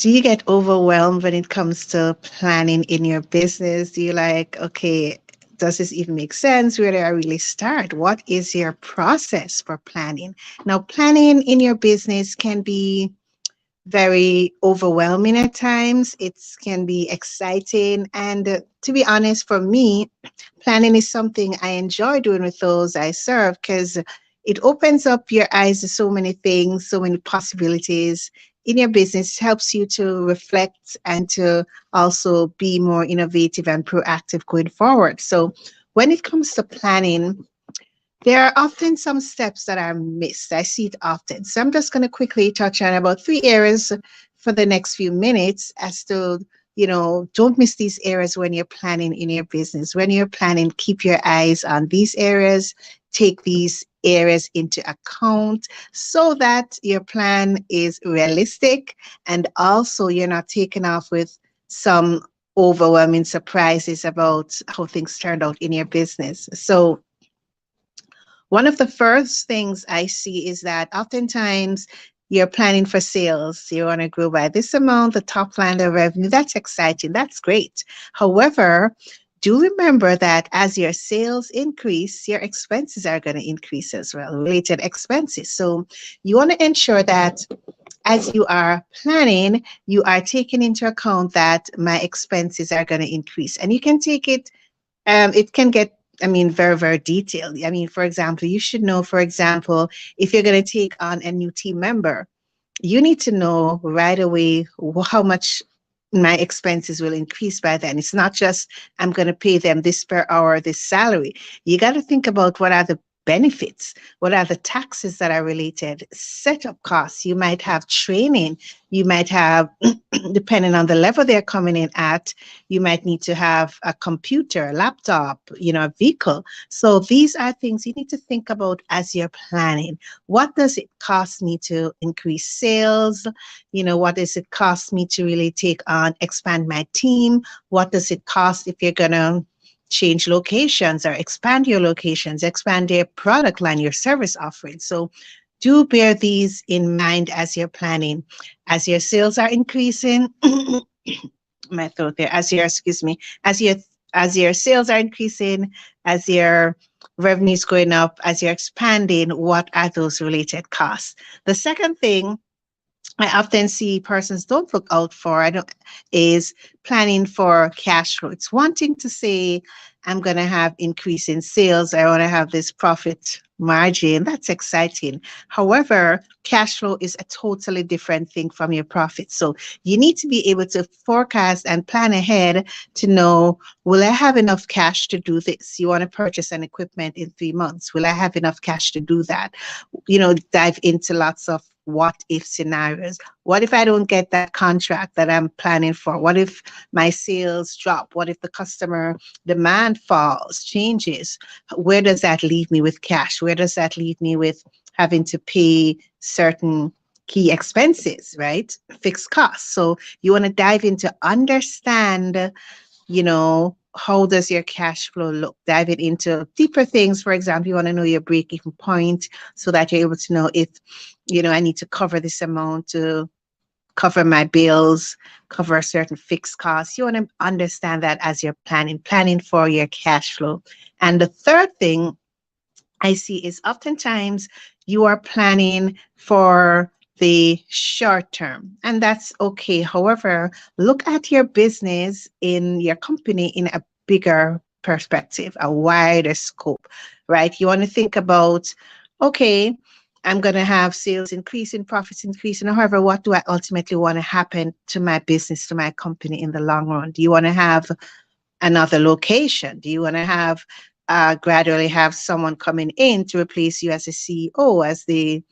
Do you get overwhelmed when it comes to planning in your business? Do you like, okay, does this even make sense? Where do I really start? What is your process for planning? Now, planning in your business can be very overwhelming at times. It can be exciting. And to be honest, for me, planning is something I enjoy doing with those I serve because it opens up your eyes to so many things, so many possibilities in your business. It helps you to reflect and to also be more innovative and proactive going forward. So when it comes to planning, there are often some steps that are missed. I see it often. So I'm just going to quickly touch on about three areas for the next few minutes as to, don't miss these areas when you're planning in your business. When you're planning, keep your eyes on these areas, take these areas into account so that your plan is realistic and also you're not taken off with some overwhelming surprises about how things turned out in your business. So one of the first things I see is that oftentimes you're planning for sales. You want to grow by this amount, the top line of revenue. That's exciting. That's great. However, do remember that as your sales increase, your expenses are going to increase as well, related expenses. So you want to ensure that as you are planning, you are taking into account that my expenses are going to increase. And you can take it, it can get, very, very detailed. For example, you should know, for example, if you're going to take on a new team member, you need to know right away how much my expenses will increase by then. It's not just I'm going to pay them this per hour, this salary. You got to think about what are the benefits, what are the taxes that are related, setup costs. You might have training, you might have, depending on the level they're coming in at, you might need to have a computer, a laptop, a vehicle. So these are things you need to think about as you're planning. What does it cost me to increase sales? What does it cost me to really take on, expand my team? What does it cost if you're going to change locations or expand your locations, expand your product line, your service offering? So do bear these in mind as you're planning. As your sales are increasing, my throat there, as your sales are increasing, as your revenue is going up, as you're expanding, what are those related costs? The second thing I often see persons don't look out for is planning for cash flow. It's wanting to say, I'm going to have increase in sales. I want to have this profit margin. That's exciting. However, cash flow is a totally different thing from your profit. So you need to be able to forecast and plan ahead to know, will I have enough cash to do this? You want to purchase an equipment in 3 months. Will I have enough cash to do that? Dive into lots of what if scenarios. What if I don't get that contract that I'm planning for? What if my sales drop? What if the customer demand falls, changes? Where does that leave me with cash? Where does that leave me with having to pay certain key expenses, right? Fixed costs. So you want to dive into understand, how does your cash flow look? Dive it into deeper things. For example, you want to know your break-even point so that you're able to know if, I need to cover this amount to cover my bills, cover certain fixed costs. You want to understand that as you're planning for your cash flow. And the third thing I see is oftentimes you are planning for the short term, and that's okay. However, look at your business in your company in a bigger perspective, a wider scope, right? You want to think about, okay, I'm going to have sales increasing, profits increasing. However, what do I ultimately want to happen to my business, to my company in the long run? Do you want to have another location? Do you want to have gradually have someone coming in to replace you as a CEO, as the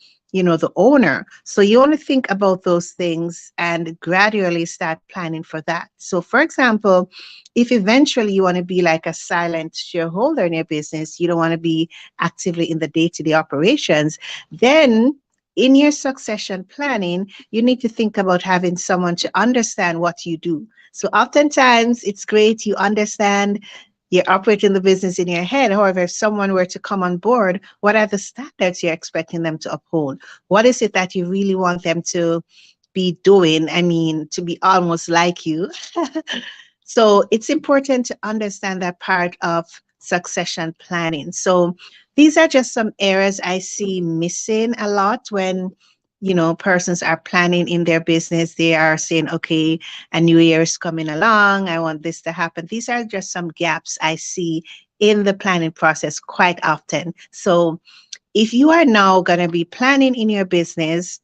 owner? So you want to think about those things and gradually start planning for that. So for example, if eventually you want to be like a silent shareholder in your business, you don't want to be actively in the day-to-day operations, then in your succession planning, you need to think about having someone to understand what you do. So oftentimes it's great you understand, you're operating the business in your head. However, if someone were to come on board, what are the standards you're expecting them to uphold? What is it that you really want them to be doing. I mean, to be almost like you. So it's important to understand that part of succession planning. So these are just some areas I see missing a lot when, persons are planning in their business. They are saying, okay, a new year is coming along. I want this to happen. These are just some gaps I see in the planning process quite often. So if you are now going to be planning in your business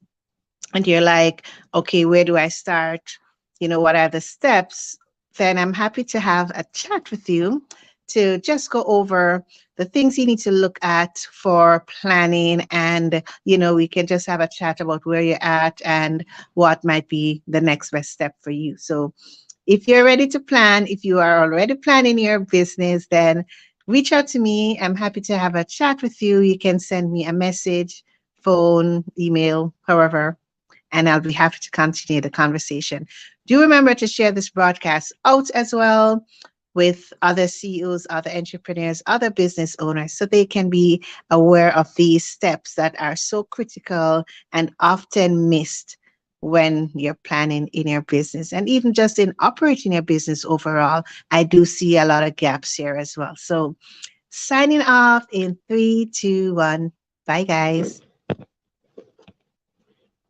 and you're like, okay, where do I start? What are the steps? Then I'm happy to have a chat with you to just go over the things you need to look at for planning. And, we can just have a chat about where you're at and what might be the next best step for you. So if you're ready to plan, if you are already planning your business, then reach out to me. I'm happy to have a chat with you. You can send me a message, phone, email, however, and I'll be happy to continue the conversation. Do remember to share this broadcast out as well with other CEOs, other entrepreneurs, other business owners, so they can be aware of these steps that are so critical and often missed when you're planning in your business and even just in operating your business overall. I do see a lot of gaps here as well. So signing off in 3, 2, 1. Bye, guys.